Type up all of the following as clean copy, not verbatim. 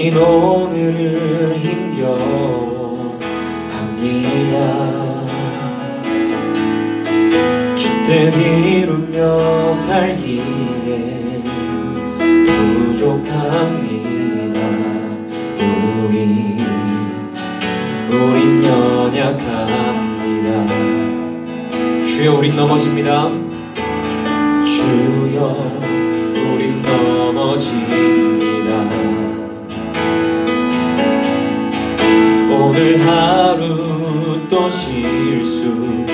우린 오늘을 힘겨워합니다. 주 뜻 이루며 살기에 부족합니다. 우린 연약합니다. 주여, 우린 넘어집니다. 주여, 우린 넘어집니다. 오늘 하루 또 실수합니다.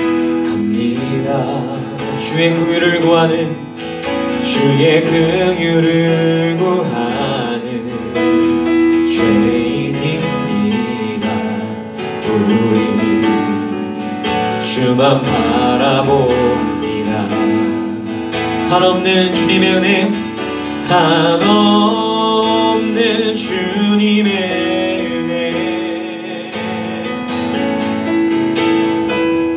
주의 긍휼을 구하는, 주의 긍휼을 구하는 죄인입니다. 우리 주만 바라봅니다. 한없는 주님의 은혜, 한없는 주님의 은혜,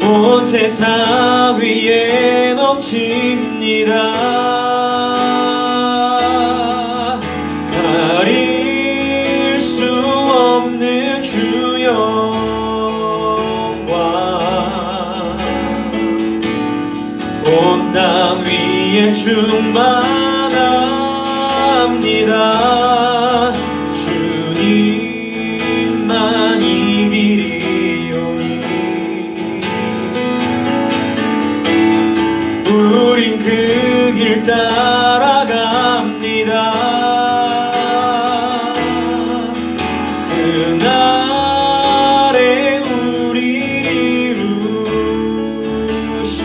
온 세상 위에 넘칩니다. 가릴 수 없는 주 영광, 온 땅 위에 충만합니다. 주님만이 길이오니 우린 그 길 따라갑니다. 그날에 우리 이루시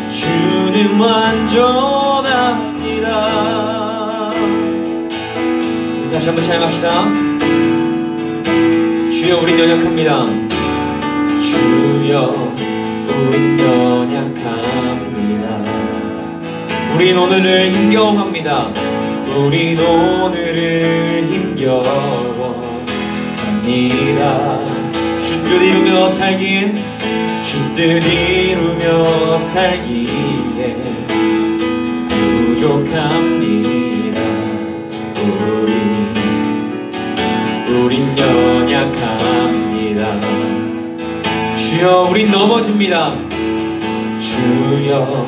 주는 완전합니다. 다시 한번 찬양합시다. 주여, 우린 연약합니다. 주여, 우린 연약합니다. 우린 오늘을 힘겨워합니다. 우린 오늘을 힘겨워합니다. 주 뜻 이루며 살기엔, 주 뜻 이루며 살기에 부족합니다. 우린 연약합니다. 주여, 우린 넘어집니다. 주여,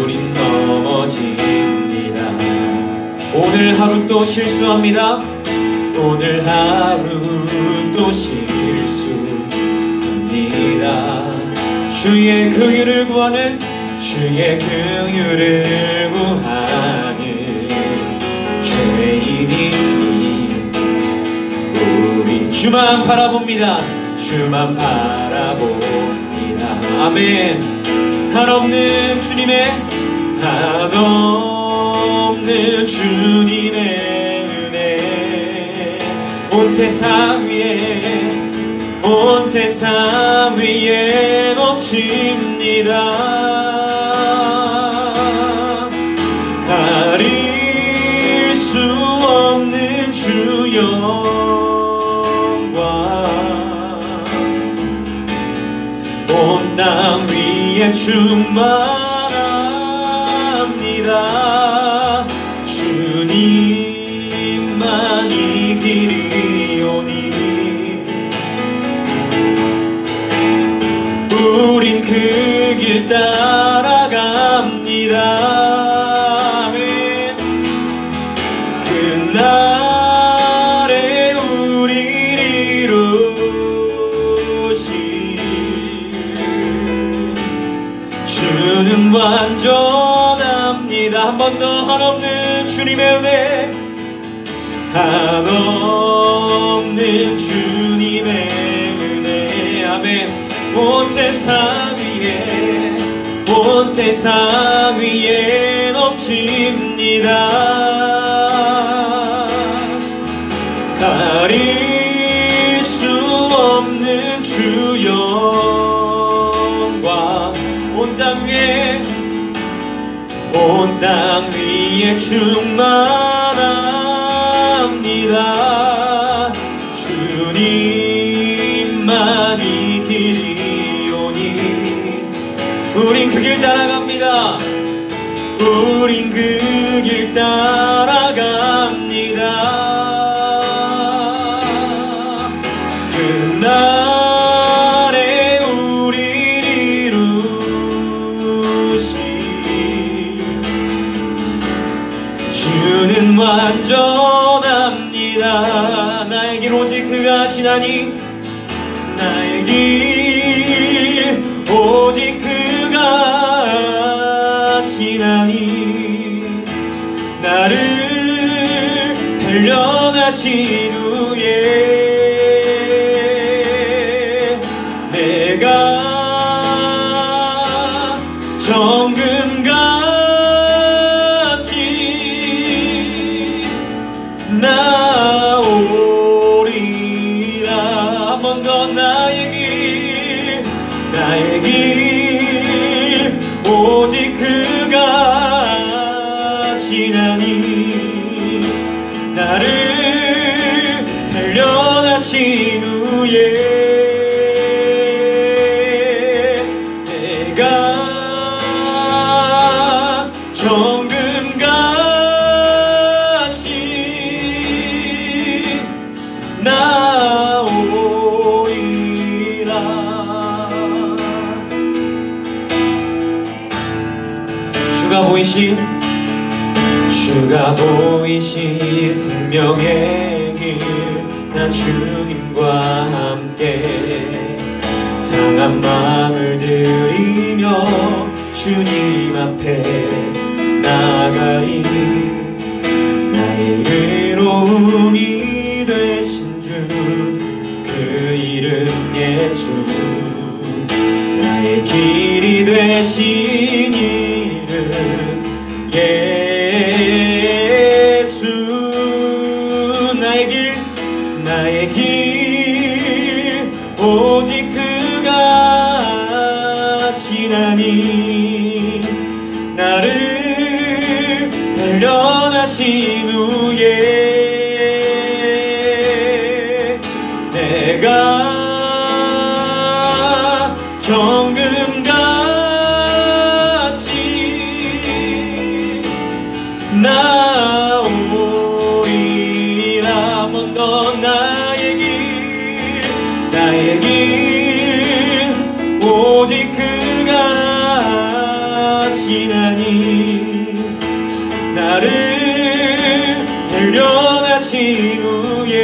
우린 넘어집니다. 오늘 하루 또 실수합니다. 오늘 하루 또 실수합니다. 주의 긍휼을 구하는, 주의 긍휼을 구하는 죄인입니다. 우리 주만 바라봅니다. 주만 바라봅니다. 아멘. 한없는 주님의, 한없는 주님의 은혜, 온 세상 위에 넘칩니다. 가릴 수 없는 주 영광, 온 땅 위에 충만합니다. 주님만이 길이오니 우린 그 길 따라갑니다. 아멘. 그날에 우릴 이루시 주는 완전합니다. 한 번 더. 한없는 주님의 은혜, 한없는 주님의 은혜. 아멘. 온 세상 위에 넘칩니다. 가릴 수 없는 주 영광, 온 땅 위에 충만합니다. 주님만이 길이오니 우린 그 길 따라갑니다. 우린 그 길 따라갑니다. 완전합니다. 나의 길 오직 그가 하시나니 나의 길 오직 그가 하시나니 나를 단련하신 후에 내가 정금같이 나오리라. 한 번 더 나의 길 오직 그가 하시나니 나를 단련하신 후에 내가 정금같이 나오리라. 주가 보이신 생명의 길 나 주님과 함께 상한 마음을 들이며 주님 앞에 나가리. 나의 의로움이 되신 주 그 이름 예수 나의 길이 되신 이름 예수. 나의 길 오직 그가 하시나니 나를 단련하신 후에 내가 정금같이 나오리라. 한 번 더 나의 길 오직 그가 하시나니 나를 단련하신 후에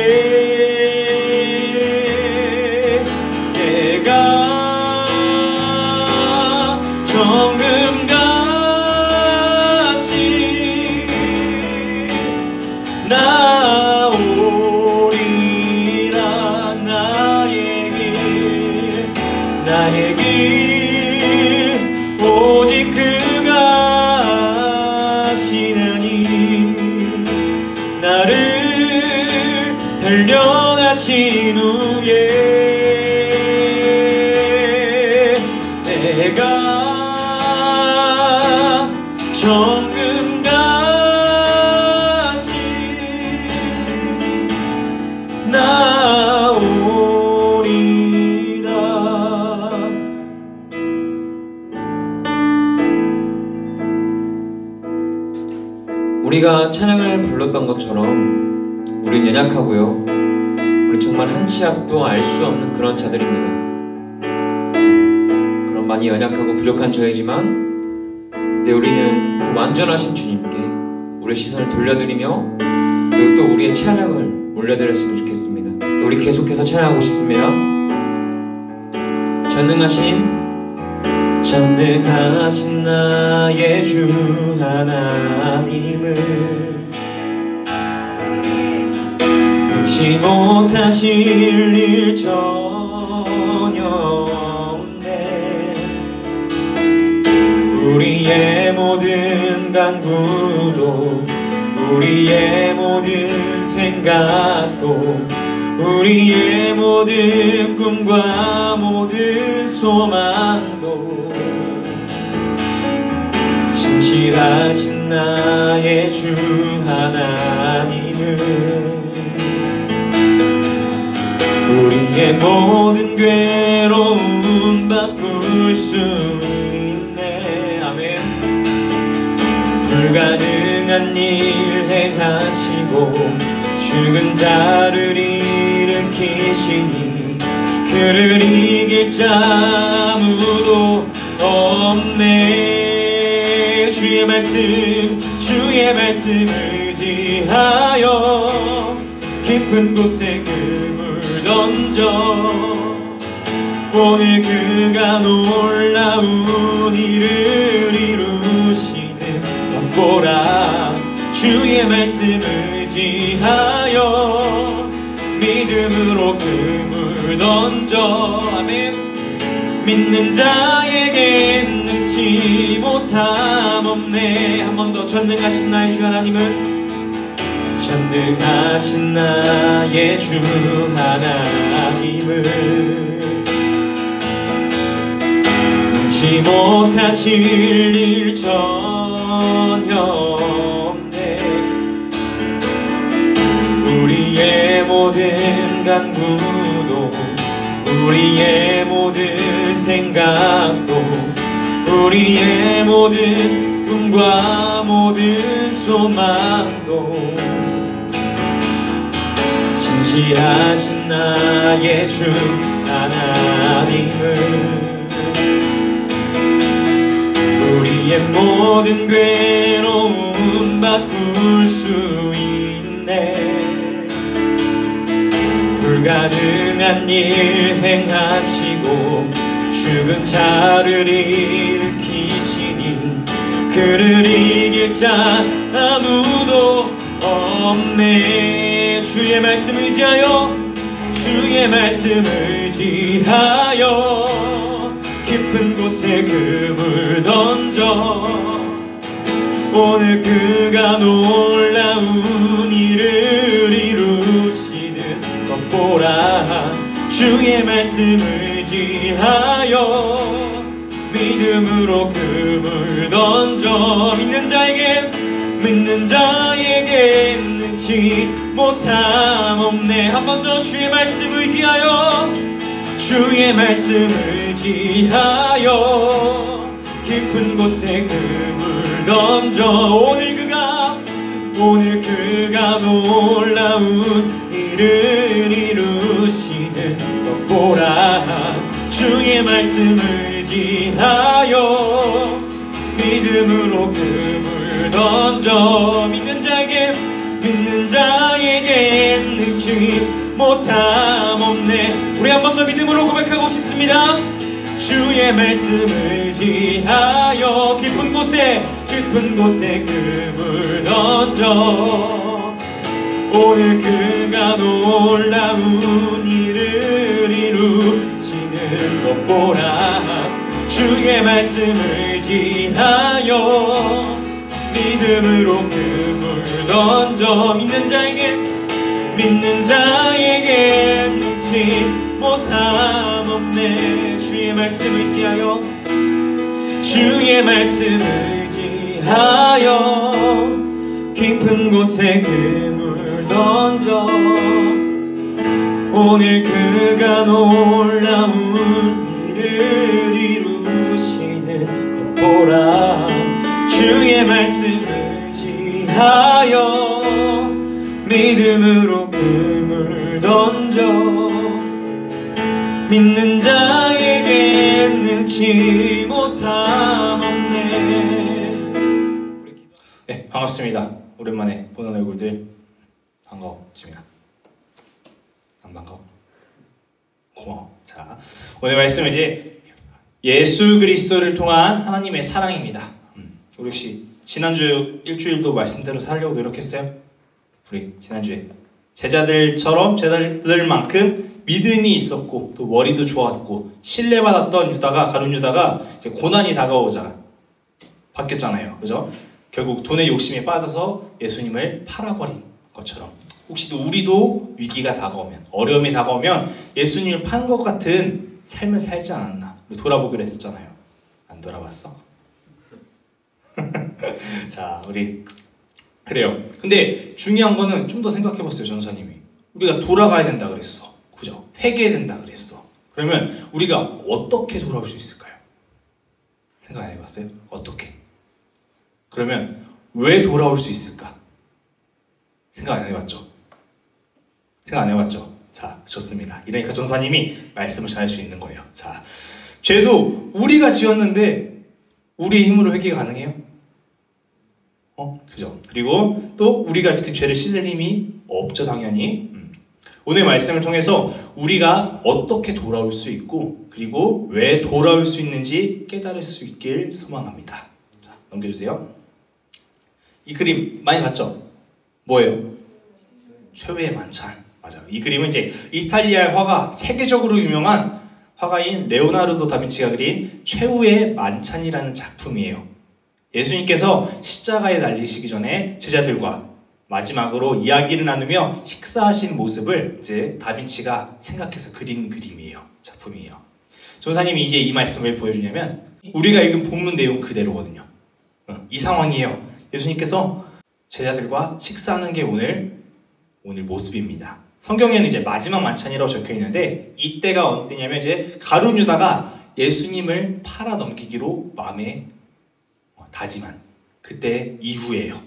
내가 정금같이 나오리라. 나의 길 오직 그가 하시나니 나를 단련하신 후에 내가 정금같이 나오리라. 우리가 찬양을 불렀던 것처럼 우린 연약하고요, 우리 정말 한 치 앞도 알 수 없는 그런 자들입니다. 그런 많이 연약하고 부족한 저이지만 우리는 그 완전하신 주님께 우리의 시선을 돌려드리며 그리고 또 우리의 찬양을 올려드렸으면 좋겠습니다. 우리 계속해서 찬양하고 싶습니다. 전능하신 나의 주 하나님을 잊지 못하실 일 전혀 없네. 우리의 모든 간구도 우리의 모든 생각도 우리의 모든 꿈과 모든 소망도 신실하신 나의 주 하나님은 우리의 모든 괴로움 바꿀 수 있네. 아멘. 불가능한 일 행하시고 죽은 자를 일으키시니 그를 이길 자 아무도 없네. 주여 주의 말씀 의지하여 깊은 곳에 그물 던져 오늘 그가 놀라운 일을 이루시는 것 보라. 주의 말씀 의지하여 믿음으로 그물 던져 아멘. 믿는 자에겐 능치 못함 없네. 한 번 더. 전능하신 나의 주 하나님은 전능하신 나의 주 하나님은 능치 못하실 일 전혀 없네. 우리의 모든 간구도 우리의 모든 생각도 우리의 모든 꿈과 모든 소망도 신실하신 나의 주 하나님은 우리의 모든 괴로움 바꿀 수 있네. 불가능한 일 행하시고 죽은 자를 일으키시니 그를 이길 자 아무도 없네. 주의 말씀 의지하여 깊은 곳에 그물 던져 오늘 그가 놀라운 일을 이루시는 것 보라. 주의 말씀 의지하여 믿음으로 그물 던져 믿는 자에게 능치 못함 없네. 한 번 더. 주의 말씀 의지하여 깊은 곳에 그물 던져 오늘 그가 놀라운 일을 이루시는 것 보라. 주의 말씀 의지하여 믿음으로 그물 던져 믿는 자에게 능치 못함 없네. 우리 한 번 더 믿음으로 고백하고 싶습니다. 주의 말씀 의지하여 깊은 곳에 그물 던져 오늘 그가 놀라운 일을 이루시는 것 보라. 주의 말씀 의지하여 믿음으로 그물 던져 믿는 자에게 능치 못함 없네. 주의 말씀 의지하여 깊은 곳에 그물 던져 오늘 그가 놀라운 일을 이루시는 것 보라. 주의 말씀 의지하여 믿음으로 그물 던져 믿는 자에게 능치 못함 없네. 네, 반갑습니다. 오랜만에 보는 얼굴들 반가워집니다. 안 반가워? 고마워. 자, 오늘 말씀은 이제 예수 그리스도를 통한 하나님의 사랑입니다. 우리 혹시 지난주 일주일도 말씀대로 살려고 노력했어요? 우리 지난주에 제자들만큼 믿음이 있었고 또 머리도 좋았고 신뢰받았던 가룟 유다가 이제 고난이 다가오자 바뀌었잖아요. 그죠? 결국 돈의 욕심에 빠져서 예수님을 팔아버린 것처럼 혹시 또 우리도 위기가 다가오면 어려움이 다가오면 예수님을 판 것 같은 삶을 살지 않았나? 우리 돌아보기로 했었잖아요. 안 돌아봤어? 자, 우리 그래요. 근데 중요한 거는 좀 더 생각해봤어요. 전사님이 우리가 돌아가야 된다 그랬어. 그죠? 회개해야 된다 그랬어. 그러면 우리가 어떻게 돌아올 수 있을까요? 생각 안 해봤어요? 어떻게? 그러면 왜 돌아올 수 있을까? 생각 안 해봤죠? 자, 좋습니다. 이러니까 전사님이 말씀을 전할 수 있는 거예요. 자, 죄도 우리가 지었는데 우리의 힘으로 회개가 가능해요? 그죠? 그리고 또 우리가 그 죄를 씻을 힘이 없죠, 당연히. 오늘 말씀을 통해서 우리가 어떻게 돌아올 수 있고 그리고 왜 돌아올 수 있는지 깨달을 수 있길 소망합니다. 자, 넘겨주세요. 이 그림 많이 봤죠? 뭐예요? 최후의 만찬. 맞아요. 이 그림은 이제 이탈리아의 화가 세계적으로 유명한 화가인 레오나르도 다빈치가 그린 최후의 만찬이라는 작품이에요. 예수님께서 십자가에 달리시기 전에 제자들과 마지막으로 이야기를 나누며 식사하신 모습을 이제 다빈치가 생각해서 그린 그림이에요. 작품이에요. 전사님이 이제 이 말씀을 왜 보여주냐면 우리가 읽은 본문 내용 그대로거든요. 이 상황이에요. 예수님께서 제자들과 식사하는 게 오늘 모습입니다. 성경에는 이제 마지막 만찬이라고 적혀 있는데 이때가 어느 때냐면 이제 가룟 유다가 예수님을 팔아 넘기기로 마음에 다짐한 그때 이후예요.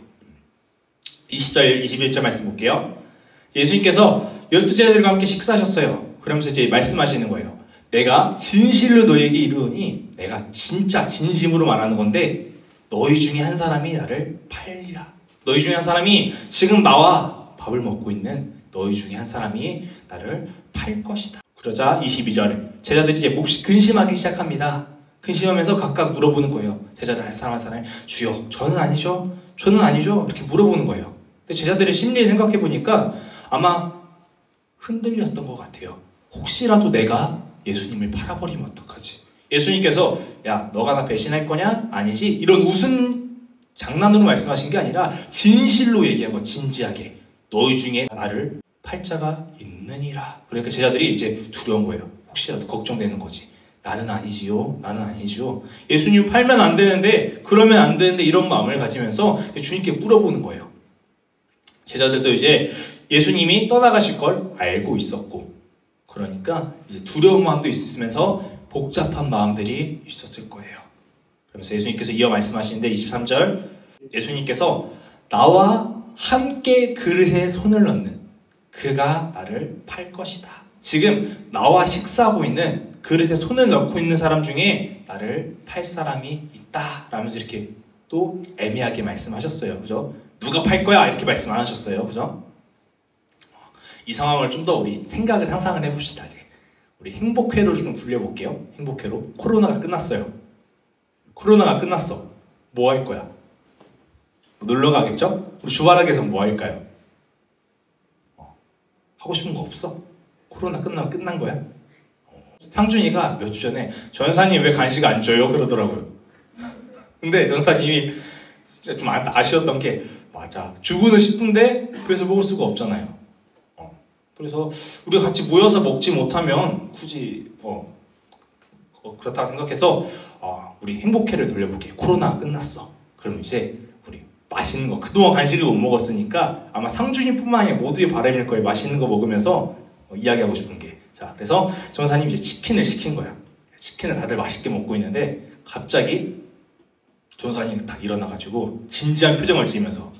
20절, 21절 말씀 볼게요. 예수님께서 12제자들과 함께 식사하셨어요. 그러면서 이제 말씀하시는 거예요. 내가 진실로 너에게 이르노니 내가 진짜 진심으로 말하는 건데 너희 중에 한 사람이 나를 팔리라. 너희 중에 한 사람이 지금 나와 밥을 먹고 있는 너희 중에 한 사람이 나를 팔 것이다. 그러자 22절 제자들이 이제 몹시 근심하기 시작합니다. 근심하면서 각각 물어보는 거예요. 제자들 한 사람 한 사람 주여 저는 아니죠? 저는 아니죠? 이렇게 물어보는 거예요. 근데 제자들의 심리를 생각해 보니까 아마 흔들렸던 것 같아요. 혹시라도 내가 예수님을 팔아버리면 어떡하지? 예수님께서 야 너가 나 배신할 거냐? 아니지? 이런 웃은 장난으로 말씀하신 게 아니라 진실로 얘기한 거 진지하게 너희 중에 나를 팔 자가 있느니라. 그러니까 제자들이 이제 두려운 거예요. 혹시라도 걱정되는 거지. 나는 아니지요. 나는 아니지요. 예수님 팔면 안 되는데 그러면 안 되는데 이런 마음을 가지면서 주님께 물어보는 거예요. 제자들도 이제 예수님이 떠나가실 걸 알고 있었고 그러니까 이제 두려운 마음도 있으면서 복잡한 마음들이 있었을 거예요. 그러면서 예수님께서 이어 말씀하시는데 23절 예수님께서 나와 함께 그릇에 손을 넣는 그가 나를 팔 것이다. 지금 나와 식사하고 있는 그릇에 손을 넣고 있는 사람 중에 나를 팔 사람이 있다 라면서 이렇게 또 애매하게 말씀하셨어요. 그죠? 누가 팔 거야? 이렇게 말씀 안 하셨어요. 그죠? 이 상황을 좀 더 우리 생각을 상상을 해봅시다. 이제 우리 행복회로 좀 굴려볼게요. 행복회로. 코로나가 끝났어요. 코로나가 끝났어. 뭐 할 거야? 놀러 가겠죠? 우리 주바락에서 뭐 할까요? 하고 싶은 거 없어? 코로나 끝나면 끝난 거야? 상준이가 몇 주 전에 전사님 왜 간식 안 줘요? 그러더라고요. 근데 전사님이 좀 아쉬웠던 게 맞아 주고는 싶은데 그래서 먹을 수가 없잖아요. 그래서 우리가 같이 모여서 먹지 못하면 굳이 그렇다고 생각해서 우리 행복회를 돌려볼게요. 코로나 끝났어. 그럼 이제 우리 맛있는 거 그동안 간식을 못 먹었으니까 아마 상준이뿐만 아니라 모두의 바람일 거예요. 맛있는 거 먹으면서 이야기하고 싶은 게. 자, 그래서 전사님이 이제 치킨을 시킨 거야. 치킨을 다들 맛있게 먹고 있는데 갑자기 전사님이 딱 일어나가지고 진지한 표정을 지으면서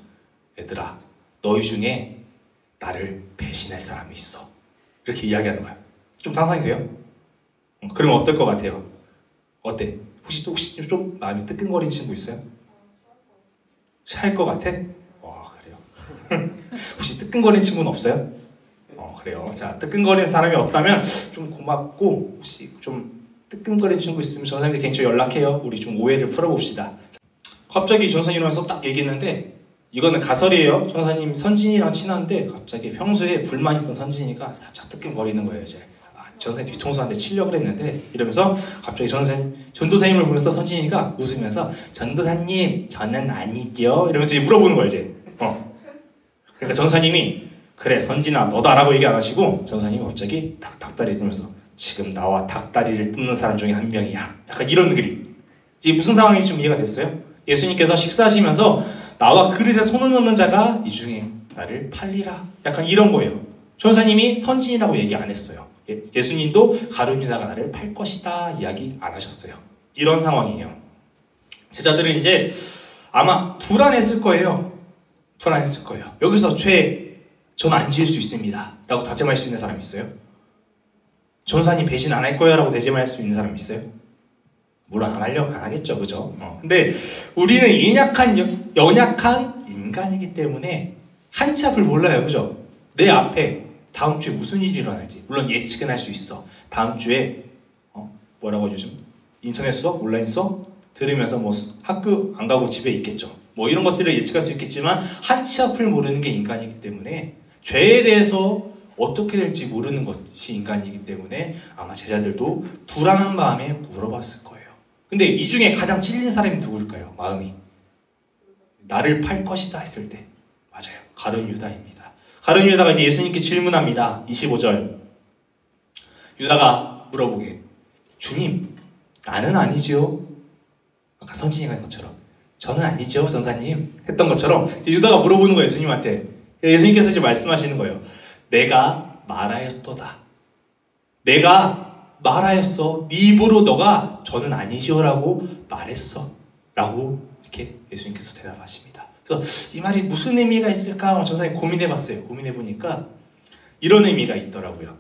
얘들아 너희 중에 나를 배신할 사람이 있어. 이렇게 이야기하는 거야. 좀 상상이 돼요? 그러면 어떨 것 같아요? 어때? 혹시 좀 마음이 뜨끈거리는 친구 있어요? 차일 것 같아? 그래요. 혹시 뜨끈거리는 친구는 없어요? 그래요. 자, 뜨끈거리는 사람이 없다면 좀 고맙고 혹시 좀 뜨끈거리는 친구 있으면 전사님한테 개인적으로 연락해요. 우리 좀 오해를 풀어봅시다. 갑자기 전사님 일어나서 딱 얘기했는데 이거는 가설이에요. 전사님 선진이랑 친한데 갑자기 평소에 불만 있던 선진이가 살짝 뜨끔거리는 거예요. 이제 전사님 뒤통수한테 치려고 했는데 이러면서 갑자기 전도사님을 보면서 선진이가 웃으면서 전도사님 저는 아니죠 이러면서 이제 물어보는 거예요. 이제 그러니까 전사님이 그래 선진아 너다라고 얘기 안 하시고 전사님이 갑자기 닭다리 뜯으면서 지금 나와 닭다리를 뜯는 사람 중에 한 명이야. 약간 이런 그림. 이게 무슨 상황인지 좀 이해가 됐어요? 예수님께서 식사하시면서 나와 그릇에 손을 넣는 자가 이 중에 나를 팔리라. 약간 이런 거예요. 전사님이 선진이라고 얘기 안 했어요. 예수님도 가룟 유다가 나를 팔 것이다 이야기 안 하셨어요. 이런 상황이에요. 제자들은 이제 아마 불안했을 거예요. 불안했을 거예요. 여기서 죄 전 안 지을 수 있습니다 라고 다짐할 수 있는 사람 있어요? 전사님 배신 안 할 거야 라고 다짐할 수 있는 사람 있어요? 물론 안 하겠죠, 그죠? 근데 우리는 연약한 인간이기 때문에 한 치 앞을 몰라요, 그죠? 내 앞에 다음 주에 무슨 일이 일어날지 물론 예측은 할 수 있어. 다음 주에 뭐라고 요즘 인터넷 수업, 온라인 수업 들으면서 뭐 학교 안 가고 집에 있겠죠. 뭐 이런 것들을 예측할 수 있겠지만 한 치 앞을 모르는 게 인간이기 때문에 죄에 대해서 어떻게 될지 모르는 것이 인간이기 때문에 아마 제자들도 불안한 마음에 물어봤을 거예요. 근데 이 중에 가장 찔린 사람이 누굴까요? 마음이. 나를 팔 것이다 했을 때. 맞아요. 가룟 유다입니다. 가룟 유다가 이제 예수님께 질문합니다. 25절. 유다가 물어보게. 주님, 나는 아니지요? 아까 선진이가 한 것처럼. 저는 아니죠, 전사님. 했던 것처럼 유다가 물어보는 거예요, 예수님한테. 예수님께서 이제 말씀하시는 거예요. 내가 말하였도다. 내가 말하였어. 네 입으로 너가 저는 아니지요 라고 말했어. 라고 이렇게 예수님께서 대답하십니다. 그래서 이 말이 무슨 의미가 있을까? 전사님 고민해봤어요. 고민해보니까 이런 의미가 있더라고요.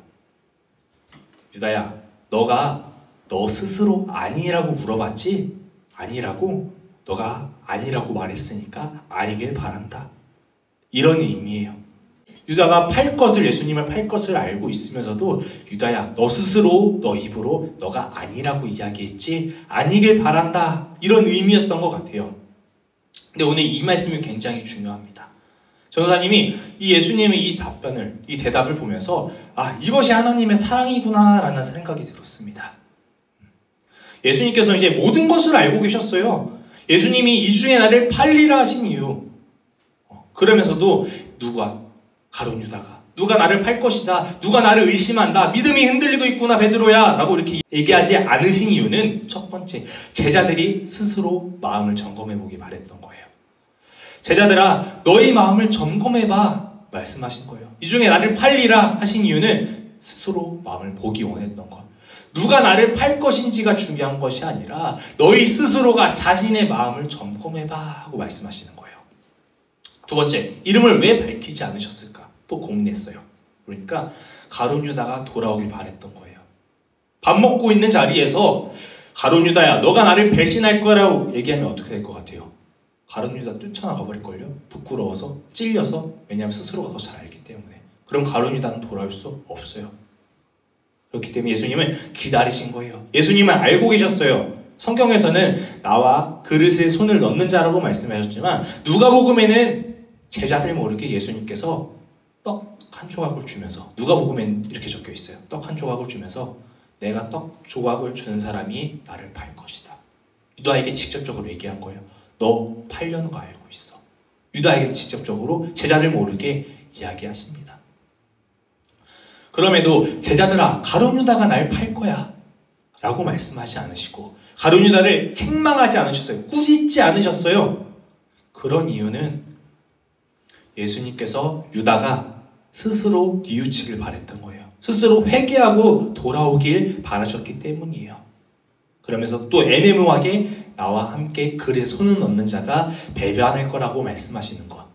유다야, 너가 너 스스로 아니라고 물어봤지? 아니라고? 너가 아니라고 말했으니까 아니길 바란다. 이런 의미예요. 유다가 예수님을 팔 것을 알고 있으면서도 유다야, 너 스스로 너 입으로 너가 아니라고 이야기했지? 아니길 바란다. 이런 의미였던 것 같아요. 근데 오늘 이 말씀이 굉장히 중요합니다. 전도사님이 이 예수님의 이 대답을 보면서 이것이 하나님의 사랑이구나 라는 생각이 들었습니다. 예수님께서 이제 모든 것을 알고 계셨어요. 예수님이 이 중에 나를 팔리라 하신 이유. 그러면서도 가룟 유다가 누가 나를 팔 것이다. 누가 나를 의심한다. 믿음이 흔들리고 있구나 베드로야 라고 이렇게 얘기하지 않으신 이유는 첫 번째, 제자들이 스스로 마음을 점검해보기 바랬던 거예요. 제자들아, 너희 마음을 점검해봐 말씀하신 거예요. 이 중에 나를 팔리라 하신 이유는 스스로 마음을 보기 원했던 것. 누가 나를 팔 것인지가 중요한 것이 아니라 너희 스스로가 자신의 마음을 점검해봐 하고 말씀하시는 거예요. 두 번째, 이름을 왜 밝히지 않으셨을까? 또 고민했어요. 그러니까 가룟 유다가 돌아오길 바랬던 거예요. 밥 먹고 있는 자리에서 가룟 유다야, 너가 나를 배신할 거라고 얘기하면 어떻게 될 것 같아요? 가룟 유다 뛰쳐나가 버릴걸요? 부끄러워서, 찔려서. 왜냐하면 스스로가 더 잘 알기 때문에. 그럼 가룟 유다는 돌아올 수 없어요. 그렇기 때문에 예수님은 기다리신 거예요. 예수님은 알고 계셨어요. 성경에서는 나와 그릇에 손을 넣는 자라고 말씀하셨지만 누가복음에는 제자들 모르게 예수님께서 떡 한 조각을 주면서, 누가복음엔 이렇게 적혀 있어요. 떡 한 조각을 주면서 내가 떡 조각을 주는 사람이 나를 팔 것이다. 유다에게 직접적으로 얘기한 거예요. 너 팔려는 거 알고 있어. 유다에게는 직접적으로 제자들 모르게 이야기하십니다. 그럼에도 제자들아, 가룟 유다가 날 팔 거야 라고 말씀하지 않으시고 가룟 유다를 책망하지 않으셨어요. 꾸짖지 않으셨어요. 그런 이유는 예수님께서 유다가 스스로 뉘우치길 바랬던 거예요. 스스로 회개하고 돌아오길 바라셨기 때문이에요. 그러면서 또 애매모호하게 나와 함께 그릇에 손을 넣는 자가 배반할 거라고 말씀하시는 것.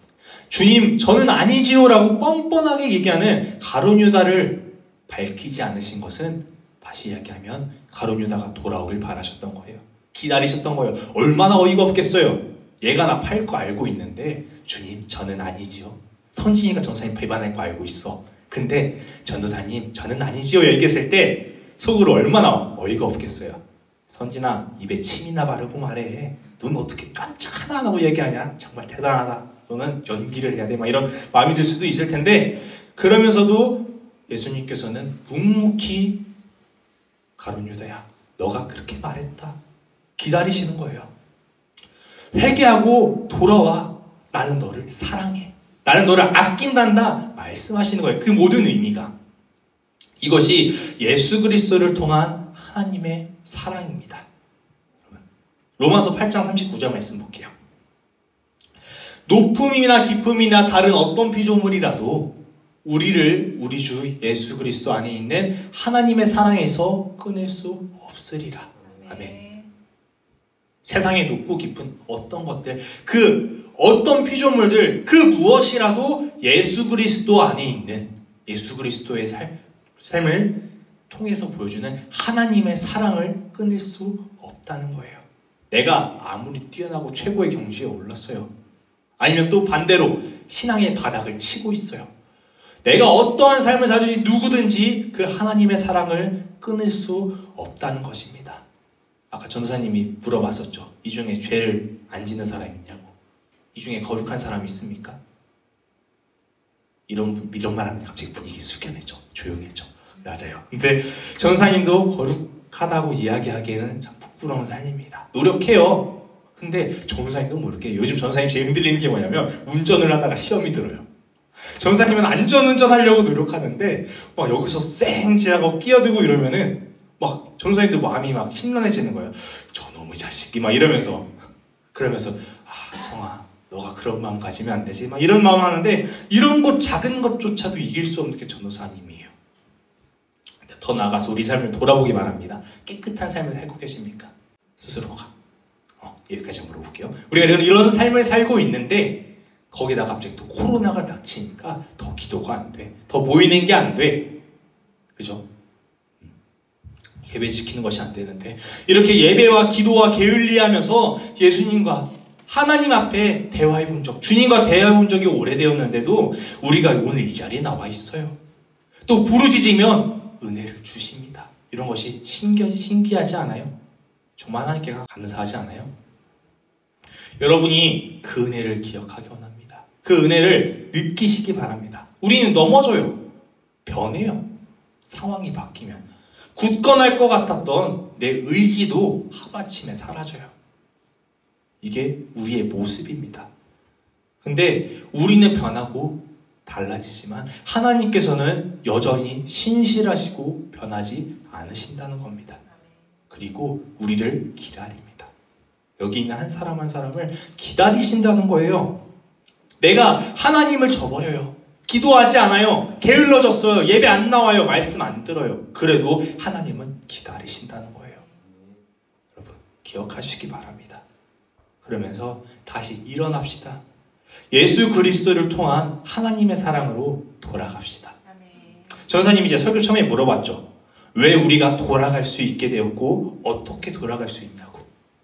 주님, 저는 아니지요 라고 뻔뻔하게 얘기하는 가룟 유다를 밝히지 않으신 것은 다시 이야기하면 가룟 유다가 돌아오길 바라셨던 거예요. 기다리셨던 거예요. 얼마나 어이가 없겠어요. 얘가 나 팔 거 알고 있는데 주님, 저는 아니지요. 선진이가 전사님 배반할 거 알고 있어. 근데 전도사님, 저는 아니지요 얘기했을 때 속으로 얼마나 어이가 없겠어요. 선진아, 입에 침이나 바르고 말해. 넌 어떻게 깜짝 하나 안 하고 얘기하냐? 정말 대단하다. 너는 연기를 해야 돼. 막 이런 마음이 들 수도 있을 텐데, 그러면서도 예수님께서는 묵묵히 가룟 유다야, 너가 그렇게 말했다. 기다리시는 거예요. 회개하고 돌아와. 나는 너를 사랑해. 나는 너를 아낀단다. 말씀하시는 거예요. 그 모든 의미가. 이것이 예수 그리스도를 통한 하나님의 사랑입니다. 로마서 8장 39절 말씀 볼게요. 높음이나 깊음이나 다른 어떤 피조물이라도 우리를 우리 주 예수 그리스도 안에 있는 하나님의 사랑에서 끊을 수 없으리라. 아멘. 세상에 높고 깊은 어떤 것들, 그 어떤 피조물들, 그 무엇이라도 예수 그리스도 안에 있는 예수 그리스도의 삶을 통해서 보여주는 하나님의 사랑을 끊을 수 없다는 거예요. 내가 아무리 뛰어나고 최고의 경지에 올랐어요. 아니면 또 반대로 신앙의 바닥을 치고 있어요. 내가 어떠한 삶을 살든지 누구든지 그 하나님의 사랑을 끊을 수 없다는 것입니다. 아까 전도사님이 물어봤었죠. 이 중에 죄를 안 짓는 사람이 있냐고. 이 중에 거룩한 사람이 있습니까? 이런 말하면 갑자기 분위기 숙연해져. 조용해져. 맞아요. 근데 전도사님도 거룩하다고 이야기하기에는 참 부끄러운 삶입니다. 노력해요. 근데 전도사님도 모르게 요즘 전도사님 제일 흔들리는 게 뭐냐면 운전을 하다가 시험이 들어요. 전도사님은 안전운전 하려고 노력하는데 막 여기서 쌩 지나고 끼어들고 이러면은 막 전도사님도 마음이 막 심란해지는 거예요. 저놈의 자식이 막 이러면서 그러면서 성아 너가 그런 마음 가지면 안 되지 막 이런 마음 하는데 이런 것 작은 것조차도 이길 수 없는 게 전도사님이에요. 근데 더 나아가서 우리 삶을 돌아보기 바랍니다. 깨끗한 삶을 살고 계십니까? 스스로가 여기까지 물어볼게요. 우리가 이런 삶을 살고 있는데 거기다가 갑자기 또 코로나가 닥치니까 더 기도가 안 돼. 더 모이는 게 안 돼. 그죠? 예배 지키는 것이 안 되는데 이렇게 예배와 기도와 게을리하면서 예수님과 하나님 앞에 대화해 본 적, 주님과 대화해 본 적이 오래되었는데도 우리가 오늘 이 자리에 나와 있어요. 또 부르짖으면 은혜를 주십니다. 이런 것이 신기하지 않아요? 정말 하나님께 감사하지 않아요? 여러분이 그 은혜를 기억하기 원합니다. 그 은혜를 느끼시기 바랍니다. 우리는 넘어져요. 변해요. 상황이 바뀌면. 굳건할 것 같았던 내 의지도 하루아침에 사라져요. 이게 우리의 모습입니다. 근데 우리는 변하고 달라지지만 하나님께서는 여전히 신실하시고 변하지 않으신다는 겁니다. 그리고 우리를 기다립니다. 여기 있는 한 사람 한 사람을 기다리신다는 거예요. 내가 하나님을 저버려요. 기도하지 않아요. 게을러졌어요. 예배 안 나와요. 말씀 안 들어요. 그래도 하나님은 기다리신다는 거예요. 여러분 기억하시기 바랍니다. 그러면서 다시 일어납시다. 예수 그리스도를 통한 하나님의 사랑으로 돌아갑시다. 전사님이 이제 설교 처음에 물어봤죠. 왜 우리가 돌아갈 수 있게 되었고 어떻게 돌아갈 수 있냐고.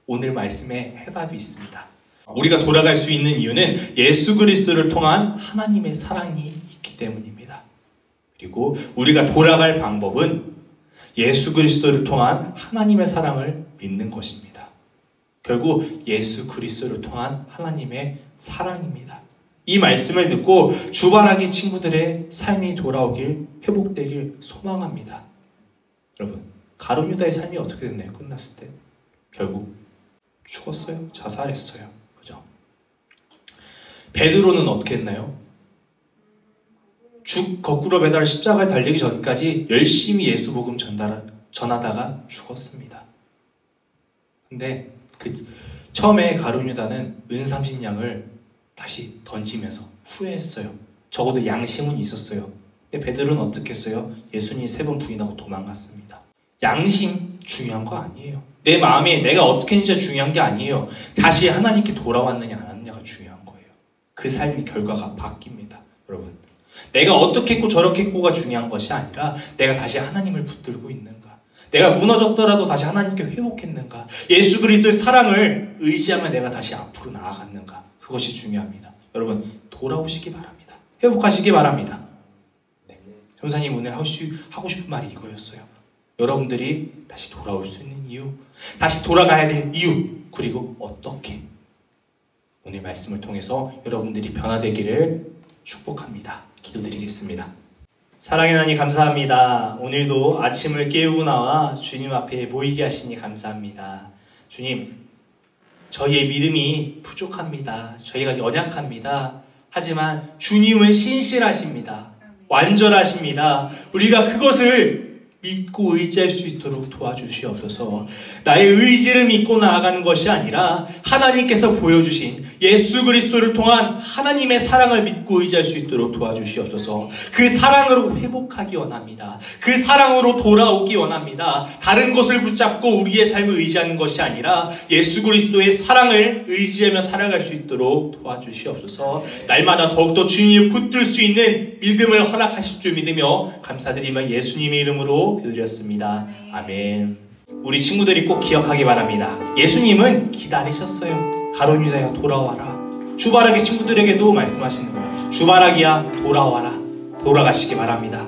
오늘 말씀에 해답이 있습니다. 우리가 돌아갈 수 있는 이유는 예수 그리스도를 통한 하나님의 사랑이 있기 때문입니다. 그리고 우리가 돌아갈 방법은 예수 그리스도를 통한 하나님의 사랑을 믿는 것입니다. 결국 예수 그리스도를 통한 하나님의 사랑입니다. 이 말씀을 듣고 주바라기 친구들의 삶이 돌아오길, 회복되길 소망합니다. 여러분, 가룟 유다의 삶이 어떻게 됐나요? 끝났을 때 결국 죽었어요. 자살했어요. 그죠? 베드로는 어떻게 했나요? 거꾸로 매달 십자가에 달리기 전까지 열심히 예수 복음 전하다가 죽었습니다. 근데 처음에 가룟 유다는 은 30냥을 다시 던지면서 후회했어요. 적어도 양심은 있었어요. 근데 베드로는 어떻게 했어요? 예수님이 3번 부인하고 도망갔습니다. 양심 중요한 거 아니에요. 내 마음에 내가 어떻게 했는지 중요한 게 아니에요. 다시 하나님께 돌아왔느냐 안 왔느냐가 중요한 거예요. 그 삶의 결과가 바뀝니다. 여러분, 내가 어떻게 했고 저렇게 했고가 중요한 것이 아니라 내가 다시 하나님을 붙들고 있는가, 내가 무너졌더라도 다시 하나님께 회복했는가, 예수 그리스도의 사랑을 의지하며 내가 다시 앞으로 나아갔는가, 그것이 중요합니다. 여러분, 돌아오시기 바랍니다. 회복하시기 바랍니다. 네. 전사님 오늘 하고 싶은 말이 이거였어요. 여러분들이 다시 돌아올 수 있는 이유, 다시 돌아가야 될 이유, 그리고 어떻게, 오늘 말씀을 통해서 여러분들이 변화되기를 축복합니다. 기도드리겠습니다. 사랑의 하나님 감사합니다. 오늘도 아침을 깨우고 나와 주님 앞에 모이게 하시니 감사합니다. 주님, 저희의 믿음이 부족합니다. 저희가 연약합니다. 하지만 주님은 신실하십니다. 완전하십니다. 우리가 그것을 믿고 의지할 수 있도록 도와주시옵소서. 나의 의지를 믿고 나아가는 것이 아니라 하나님께서 보여주신 예수 그리스도를 통한 하나님의 사랑을 믿고 의지할 수 있도록 도와주시옵소서. 그 사랑으로 회복하기 원합니다. 그 사랑으로 돌아오기 원합니다. 다른 것을 붙잡고 우리의 삶을 의지하는 것이 아니라 예수 그리스도의 사랑을 의지하며 살아갈 수 있도록 도와주시옵소서. 날마다 더욱더 주님을 붙들 수 있는 믿음을 허락하실 줄 믿으며 감사드리며 예수님의 이름으로 이름으로 기도드렸습니다. 아멘. 우리 친구들이 꼭 기억하기 바랍니다. 예수님은 기다리셨어요. 가룟 유다야 돌아와라. 주바라기 친구들에게도 말씀하시는 거예요. 주바라기야 돌아와라. 돌아가시기 바랍니다.